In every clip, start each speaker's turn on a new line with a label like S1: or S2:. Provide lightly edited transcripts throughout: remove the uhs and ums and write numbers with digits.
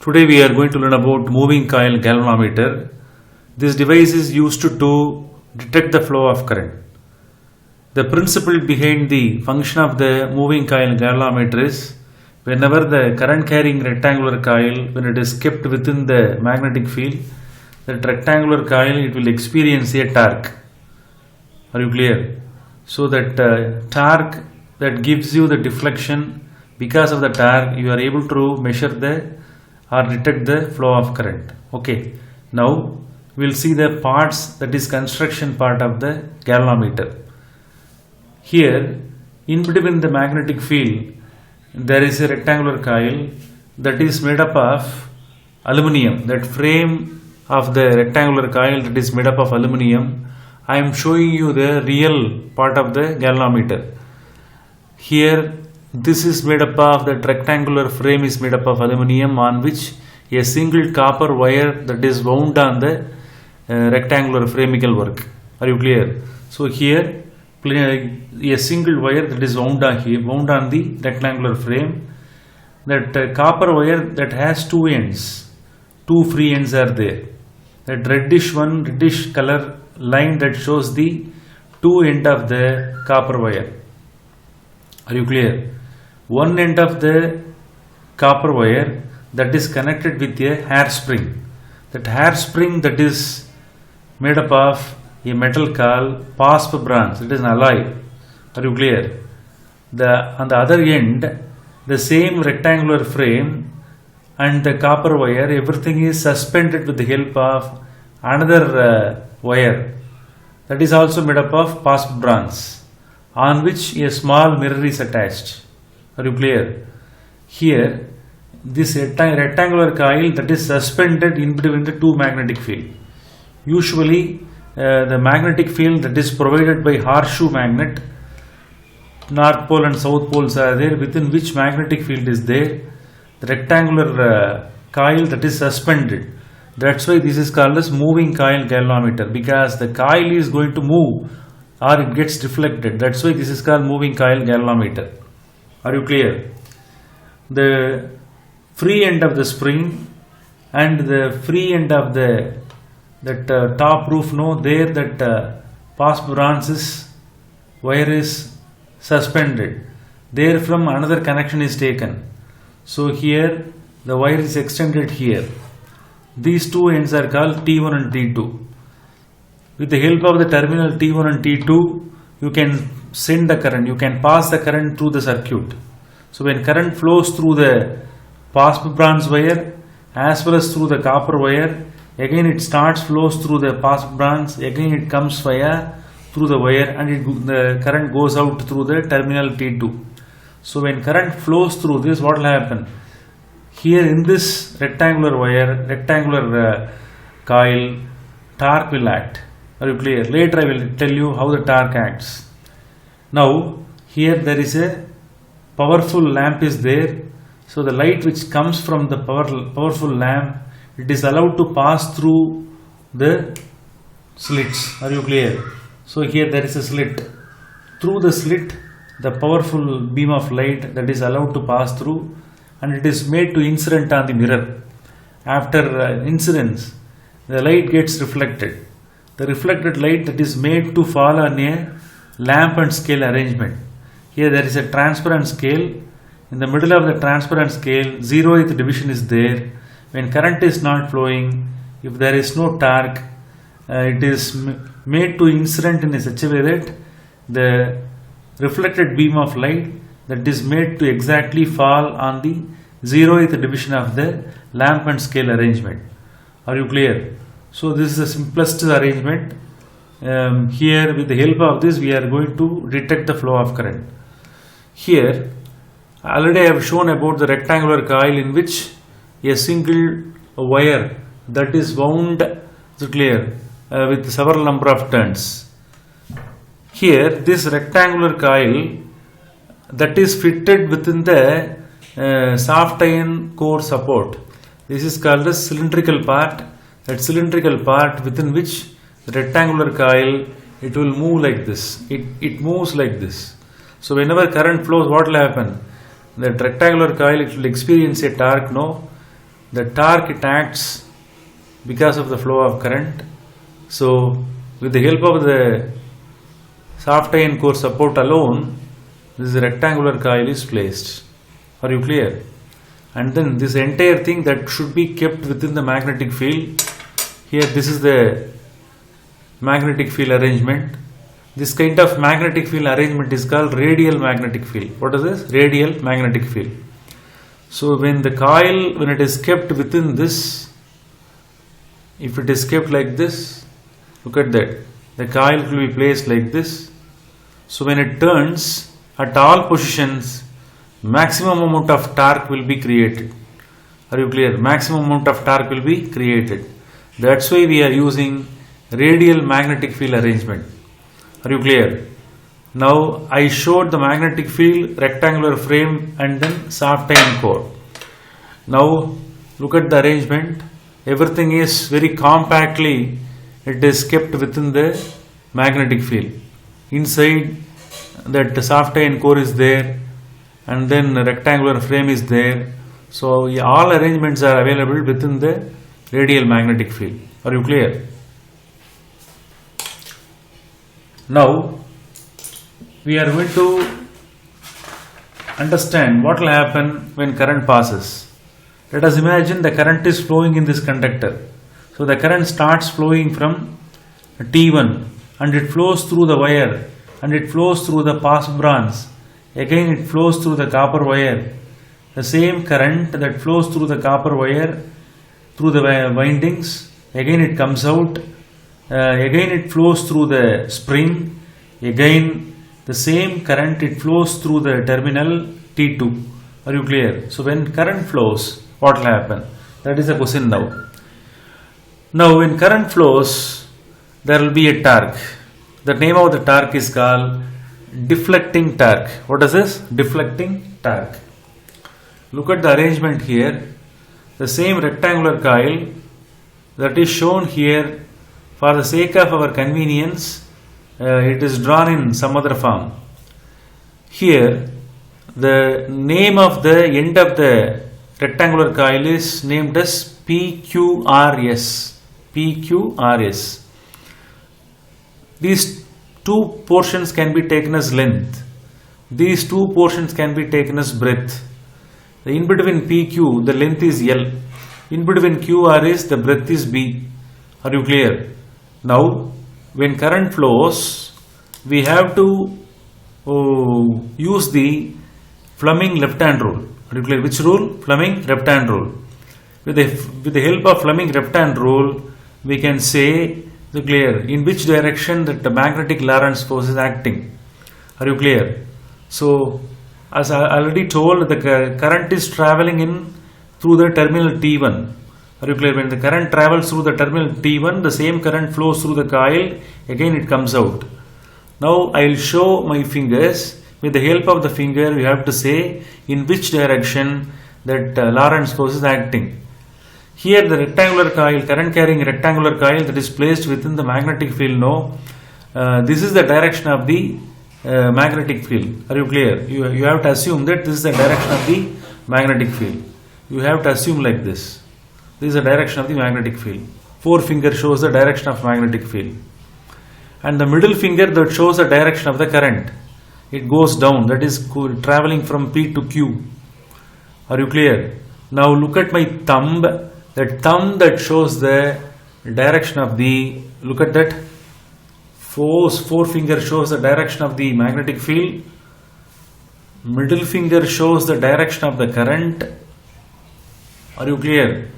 S1: Today we are going to learn about moving coil galvanometer. This device is used to detect the flow of current. The principle behind the function of the moving coil galvanometer is whenever the current carrying rectangular coil, when it is kept within the magnetic field, that rectangular coil it will experience a torque. Are you clear? So that torque that gives you the deflection, because of the torque you are able to measure or detect the flow of current. Okay, now we will see the parts, that is construction part of the galvanometer. Here in between the magnetic field there is a rectangular coil that is made up of aluminum. That frame of the rectangular coil that is made up of aluminum. I am showing you the real part of the galvanometer. Here this is made up of, that rectangular frame is made up of aluminum on which a single copper wire that is wound on the rectangular framical work. Are you clear? So here a single wire that is wound on the rectangular frame. That copper wire that has two ends, two free ends are there. That reddish color line that shows the two end of the copper wire. Are you clear? One end of the copper wire that is connected with a hairspring. That hairspring that is made up of a metal called PASP bronze. It is an alloy. Are you clear? On the other end, the same rectangular frame and the copper wire, everything is suspended with the help of another wire that is also made up of PASP bronze, on which a small mirror is attached. Are you clear? Here this rectangular coil that is suspended in between the two magnetic field. Usually the magnetic field that is provided by horseshoe magnet, north pole and south poles are there, within which magnetic field is there. The rectangular coil that is suspended. That's why this is called as moving coil galvanometer, because the coil is going to move or it gets deflected. That's why this is called moving coil galvanometer. Are you clear? The free end of the spring and the free end of that top roof, there that PASP bronze wire is suspended. Therefrom another connection is taken. So here the wire is extended here. These two ends are called T1 and T2. With the help of the terminal T1 and T2, you can send the current, you can pass the current through the circuit. So when current flows through the PASP bronze wire as well as through the copper wire, again it flows through the PASP bronze, again it comes through the wire, and the current goes out through the terminal T2. So when current flows through this, what will happen? Here in this rectangular coil, torque will act. Are you clear? Later I will tell you how the torque acts. Now here there is a powerful lamp is there. So the light which comes from the powerful lamp, it is allowed to pass through the slits. Are you clear? So here there is a slit. Through the slit, the powerful beam of light that is allowed to pass through, and it is made to incident on the mirror. After incidence, the light gets reflected. The reflected light that is made to fall on a lamp and scale arrangement. Here there is a transparent scale. In the middle of the transparent scale, 0th division is there. When current is not flowing, if there is no torque, it is made to incident in such a way that the reflected beam of light that is made to exactly fall on the 0th division of the lamp and scale arrangement. Are you clear? So this is the simplest arrangement. Here with the help of this we are going to detect the flow of current. Here already I have shown about the rectangular coil in which a single wire that is wound with several number of turns. Here this rectangular coil that is fitted within the soft iron core support. This is called the cylindrical part. That cylindrical part within which the rectangular coil, it will move like this. It moves like this. So whenever current flows, what will happen? The rectangular coil, it will experience a torque, the torque it acts because of the flow of current. So with the help of the soft iron core support alone, this rectangular coil is placed. Are you clear? And then this entire thing that should be kept within the magnetic field. Here this is the magnetic field arrangement. This kind of magnetic field arrangement is called radial magnetic field. What is this? Radial magnetic field. So when the coil, when it is kept within this, if it is kept like this, look at that, the coil will be placed like this. So when it turns at all positions, maximum amount of torque will be created. Are you clear? Maximum amount of torque will be created. That's why we are using radial magnetic field arrangement. Are you clear? Now I showed the magnetic field, rectangular frame and then soft iron core. Now look at the arrangement. Everything is very compactly, it is kept within the magnetic field. Inside that soft iron core is there and then the rectangular frame is there. So all arrangements are available within the radial magnetic field. Are you clear? Now we are going to understand what will happen when current passes. Let us imagine the current is flowing in this conductor. So the current starts flowing from T1 and it flows through the wire and it flows through the pass bronze. Again it flows through the copper wire. The same current that flows through the copper wire, through the windings, again it comes out. Again it flows through the spring. Again the same current, it flows through the terminal T2. Are you clear? So when current flows, what will happen? That is the question now. Now when current flows, there will be a torque. The name of the torque is called deflecting torque. What is this? Deflecting torque. Look at the arrangement here. The same rectangular coil that is shown here, for the sake of our convenience, it is drawn in some other form. Here the name of the end of the rectangular coil is named as PQRS. PQRS. These two portions can be taken as length. These two portions can be taken as breadth. In between PQ, the length is L. In between QRS, the breadth is B. Are you clear? Now, when current flows, we have to use the Fleming left-hand rule. Are you clear? Which rule? Fleming left-hand rule. With the help of Fleming left-hand rule, we can say, clear, in which direction that the magnetic Lorentz force is acting. Are you clear? So, as I already told, the current is traveling in through the terminal T1. Are you clear? When the current travels through the terminal T1, the same current flows through the coil, again it comes out. Now I will show my fingers. With the help of the finger, you have to say in which direction that Lorentz force is acting. Here the rectangular coil, current carrying rectangular coil that is placed within the magnetic field. This is the direction of the magnetic field. Are you clear? You have to assume that this is the direction of the magnetic field. You have to assume like this. This is the direction of the magnetic field. Forefinger shows the direction of magnetic field. And the middle finger that shows the direction of the current. It goes down, that is traveling from P to Q. Are you clear? Now look at my thumb. That thumb that shows the direction of the, look at that. Forefinger shows the direction of the magnetic field. Middle finger shows the direction of the current. Are you clear?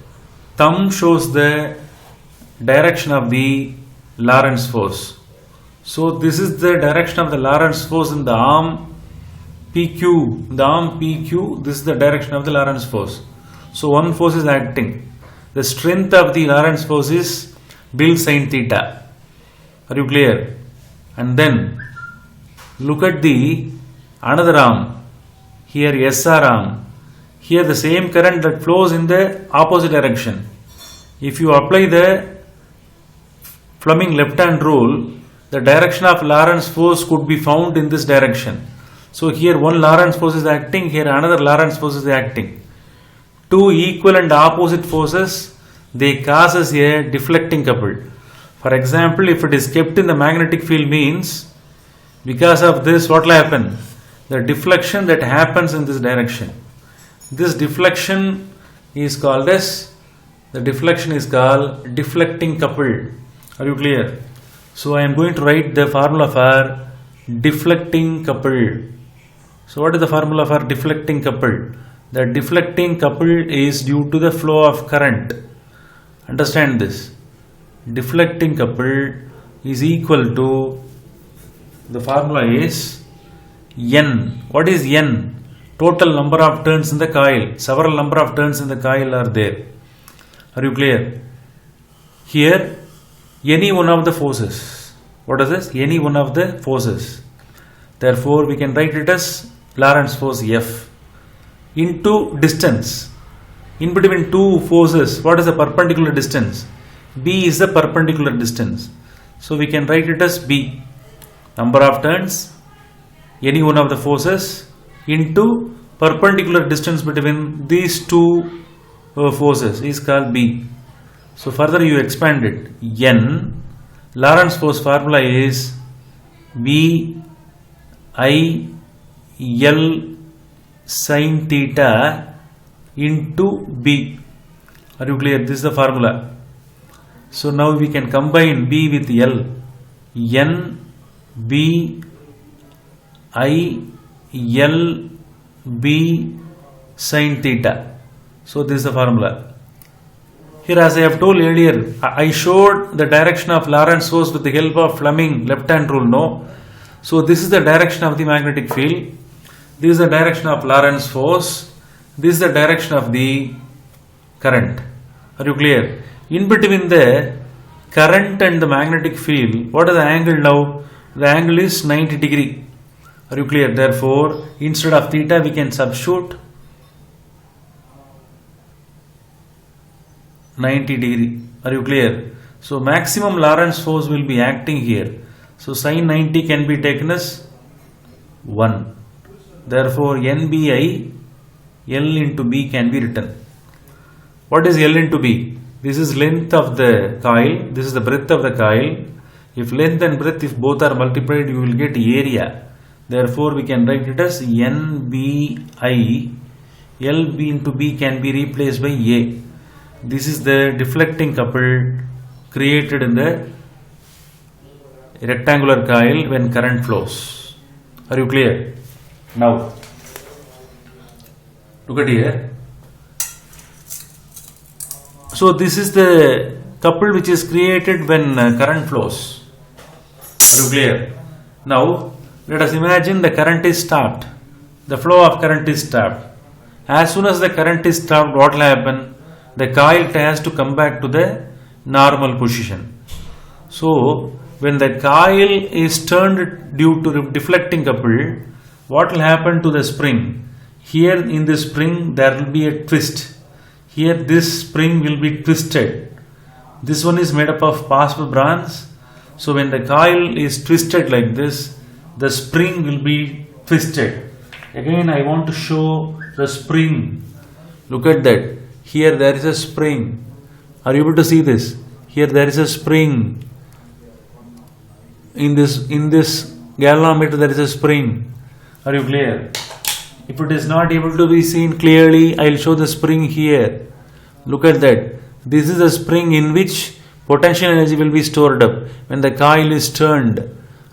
S1: Thumb shows the direction of the Lorentz force. So this is the direction of the Lorentz force in the arm PQ. The arm PQ, this is the direction of the Lorentz force. So one force is acting. The strength of the Lorentz force is del sine theta. Are you clear? And then look at the another arm. Here SR arm. Here the same current that flows in the opposite direction. If you apply the Fleming left-hand rule, the direction of Lorentz force could be found in this direction. So here one Lorentz force is acting, here another Lorentz force is acting. two equal and opposite forces, they causes a deflecting couple. For example, if it is kept in the magnetic field means, because of this what will happen? The deflection that happens in this direction. This deflection is called deflecting couple. Are you clear? So I am going to write the formula for deflecting couple. So what is the formula for deflecting couple? The deflecting couple is due to the flow of current. Understand this. Deflecting couple is equal to, the formula is N. What is N? Total number of turns in the coil. Several number of turns in the coil are there. Are you clear? Here, any one of the forces. What is this? Any one of the forces. Therefore, we can write it as Lorentz force F into distance. In between two forces, what is the perpendicular distance? B is the perpendicular distance. So we can write it as B. Number of turns, any one of the forces, into perpendicular distance between these two forces is called B. So further you expand it. N, Lorentz force formula is V I L sin theta into B. Are you clear? This is the formula. So now we can combine B with L. N B I L B sin theta. So this is the formula. Here, as I have told earlier, I showed the direction of Lorentz force with the help of Fleming left hand rule. No. So this is the direction of the magnetic field. This is the direction of Lorentz force. This is the direction of the current. Are you clear? In between the current and the magnetic field, what is the angle now? The angle is 90 degree. Are you clear? Therefore, instead of theta, we can substitute 90 degree. Are you clear? So maximum Lorentz force will be acting here. So sin 90 can be taken as 1. Therefore, NBI L into B can be written. What is L into B? This is length of the coil. This is the breadth of the coil. If length and breadth, if both are multiplied, you will get area. Therefore, we can write it as NBI. LB into B can be replaced by A. This is the deflecting couple created in the rectangular coil when current flows. Are you clear? Now, look at here. So this is the couple which is created when current flows. Are you clear? Now, let us imagine the current is stopped. The flow of current is stopped. As soon as the current is stopped, what will happen? The coil has to come back to the normal position. So, when the coil is turned due to deflecting couple, what will happen to the spring? Here in this spring there will be a twist. Here this spring will be twisted. This one is made up of possible bronze. So when the coil is twisted like this, the spring will be twisted. Again I want to show the spring. Look at that. Here there is a spring. Are you able to see this? Here there is a spring. In this galvanometer there is a spring. Are you clear? If it is not able to be seen clearly, I will show the spring here. Look at that. This is a spring in which potential energy will be stored up when the coil is turned.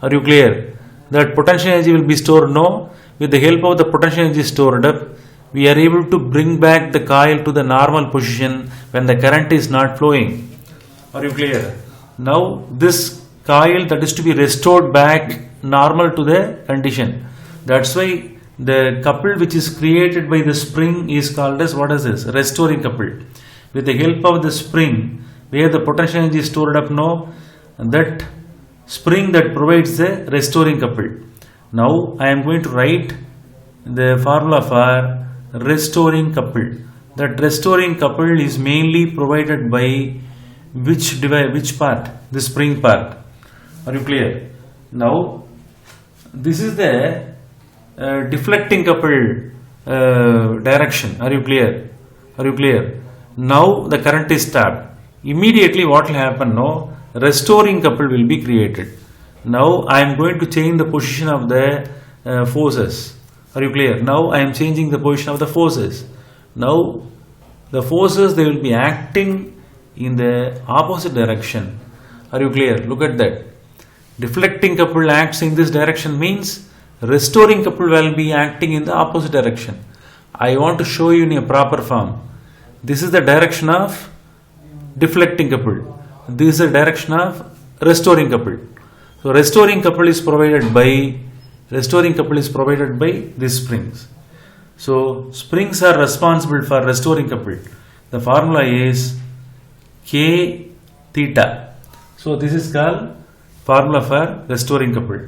S1: Are you clear? That potential energy will be stored. No. With the help of the potential energy stored up, we are able to bring back the coil to the normal position when the current is not flowing. Are you clear? Now this coil that is to be restored back normal to the condition. That's why the couple which is created by the spring is called as, what is this? Restoring couple. With the help of the spring, where the potential energy is stored up, no, that spring that provides the restoring couple. Now I am going to write the formula for restoring couple. That restoring couple is mainly provided by which part? The spring part. Are you clear? Now this is the deflecting couple direction. Are you clear? Are you clear? Now the current is tapped. Immediately what will happen now? Restoring couple will be created. Now I am going to change the position of the forces. Are you clear? Now I am changing the position of the forces. Now the forces, they will be acting in the opposite direction. Are you clear? Look at that. Deflecting couple acts in this direction means restoring couple will be acting in the opposite direction. I want to show you in a proper form. This is the direction of deflecting couple. This is the direction of restoring couple. So restoring couple is provided by these springs. So springs are responsible for restoring couple. The formula is K theta. So this is called formula for restoring couple.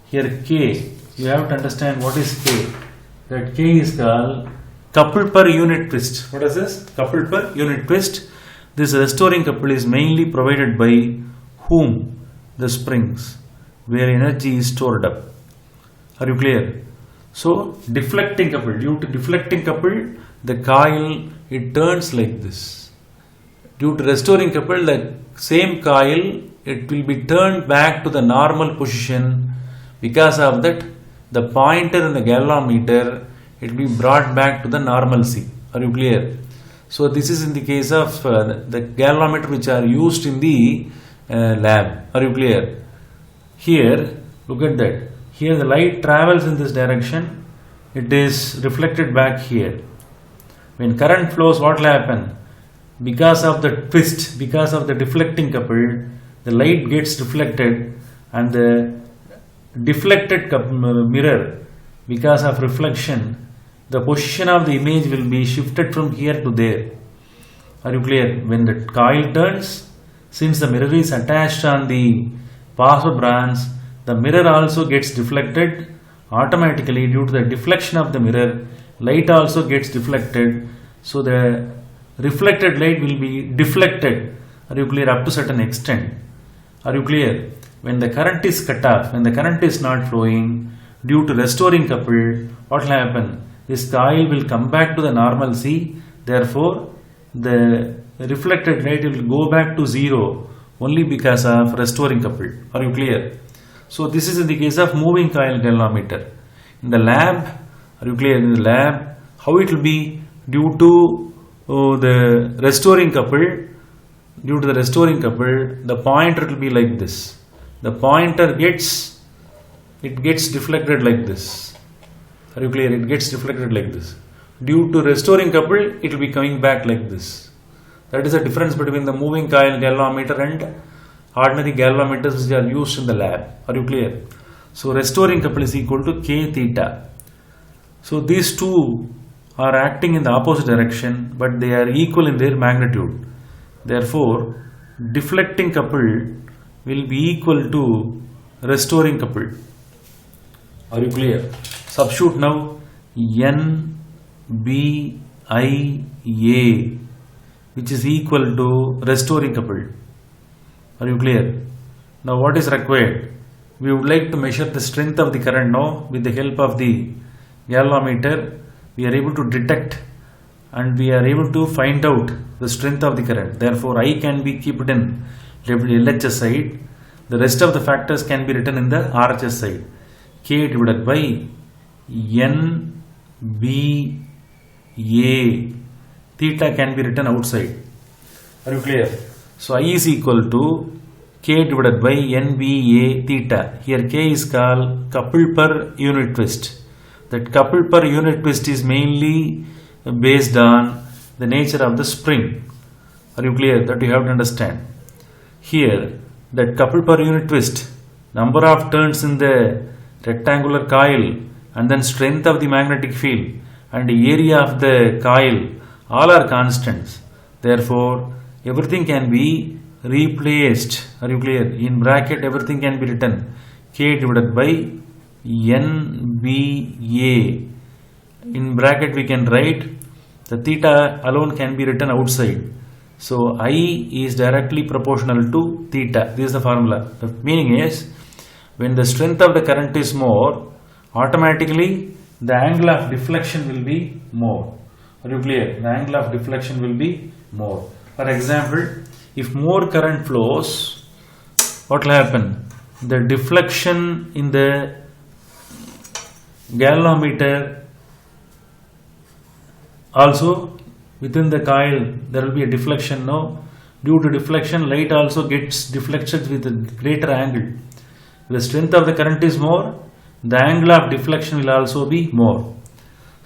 S1: Here K, you have to understand what is K. That K is called couple per unit twist. What is this? Couple per unit twist. This restoring couple is mainly provided by whom? The springs, where energy is stored up. Are you clear? So deflecting couple, due to deflecting couple, the coil, it turns like this. Due to restoring couple, the same coil, it will be turned back to the normal position. Because of that, the pointer in the galvanometer, it will be brought back to the normalcy. Are you clear? So this is in the case of the galvanometer which are used in the lab. Are you clear? Here, look at that. Here the light travels in this direction. It is reflected back here. When current flows, what will happen? Because of the twist, because of the deflecting couple, the light gets deflected, and the deflected mirror, because of reflection, the position of the image will be shifted from here to there. Are you clear? When the coil turns, since the mirror is attached on the positive branch, the mirror also gets deflected automatically. Due to the deflection of the mirror, light also gets deflected. So the reflected light will be deflected. Are you clear? Up to certain extent. Are you clear? When the current is cut off, when the current is not flowing, due to restoring couple, what will happen? This coil will come back to the normalcy. Therefore, the reflected light will go back to zero only because of restoring couple. Are you clear? So this is in the case of moving coil galvanometer. In the lab, are you clear? In the lab, how it will be? Due to the restoring couple, the pointer will be like this. The pointer gets deflected like this. Are you clear? It gets deflected like this. Due to restoring couple, it will be coming back like this. That is the difference between the moving coil galvanometer and ordinary galvanometers which are used in the lab. Are you clear? So restoring couple is equal to K theta. So these two are acting in the opposite direction, but they are equal in their magnitude. Therefore, deflecting couple will be equal to restoring couple. Are you clear? Substitute now N B I A, which is equal to restoring couple. Are you clear? Now what is required? We would like to measure the strength of the current now. With the help of the galvanometer, we are able to detect and we are able to find out the strength of the current. Therefore, I can be kept in LHS side. The rest of the factors can be written in the RHS side. K divided by N B A. Theta can be written outside. Are you clear? So I is equal to K divided by N B A theta. Here K is called couple per unit twist. That couple per unit twist is mainly based on the nature of the spring. Are you clear? That you have to understand. Here, that couple per unit twist, number of turns in the rectangular coil, and then strength of the magnetic field and the area of the coil, all are constants. Therefore, everything can be replaced. Are you clear? In bracket, everything can be written K divided by N B A. In bracket, we can write the theta alone can be written outside. So I is directly proportional to theta. This is the formula. The meaning is, when the strength of the current is more, automatically the angle of deflection will be more. Are you clear? The angle of deflection will be more. For example, if more current flows, what will happen? The deflection in the galvanometer, also within the coil there will be a deflection. No, due to deflection, light also gets deflected with a greater angle. The strength of the current is more, the angle of deflection will also be more.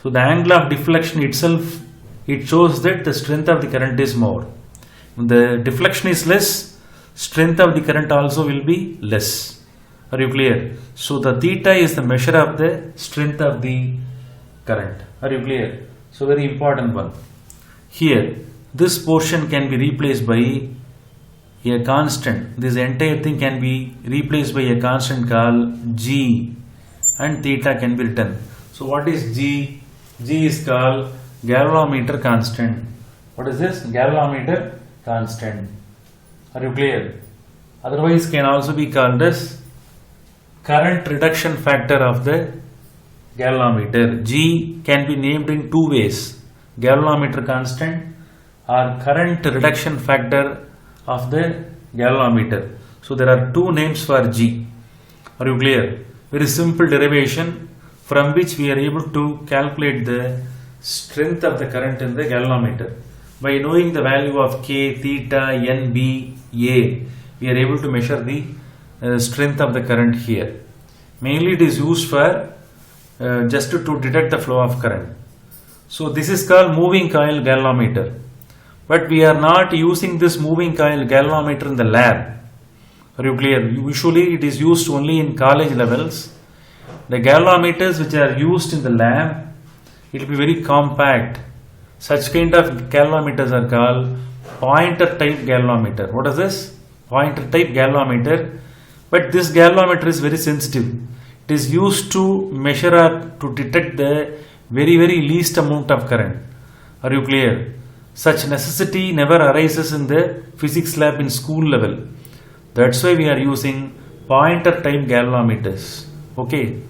S1: So the angle of deflection itself, it shows that the strength of the current is more. When the deflection is less, strength of the current also will be less. Are you clear? So the theta is the measure of the strength of the current. Are you clear? So very important one. Here, this portion can be replaced by a constant. This entire thing can be replaced by a constant called G, and theta can be written. So what is G? G is called galvanometer constant. What is this? Galvanometer constant. Are you clear? Otherwise can also be called as current reduction factor of the galvanometer. G can be named in two ways: galvanometer constant or current reduction factor of the galvanometer. So there are two names for G. Are you clear? Very simple derivation from which we are able to calculate the strength of the current in the galvanometer. By knowing the value of K, theta, N, B, A, we are able to measure the strength of the current here. Mainly it is used for just to detect the flow of current. So this is called moving coil galvanometer. But we are not using this moving coil galvanometer in the lab. Are you clear? Usually it is used only in college levels. The galvanometers which are used in the lab, it will be very compact. Such kind of galvanometers are called pointer type galvanometer. What is this? Pointer type galvanometer. But this galvanometer is very sensitive. It is used to measure or to detect the very least amount of current. Are you clear? Such necessity never arises in the physics lab in school level. That's why we are using pointer type galvanometers. Okay.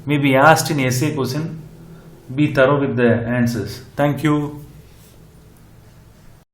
S1: May be asked in essay question. Be thorough with the answers. Thank you.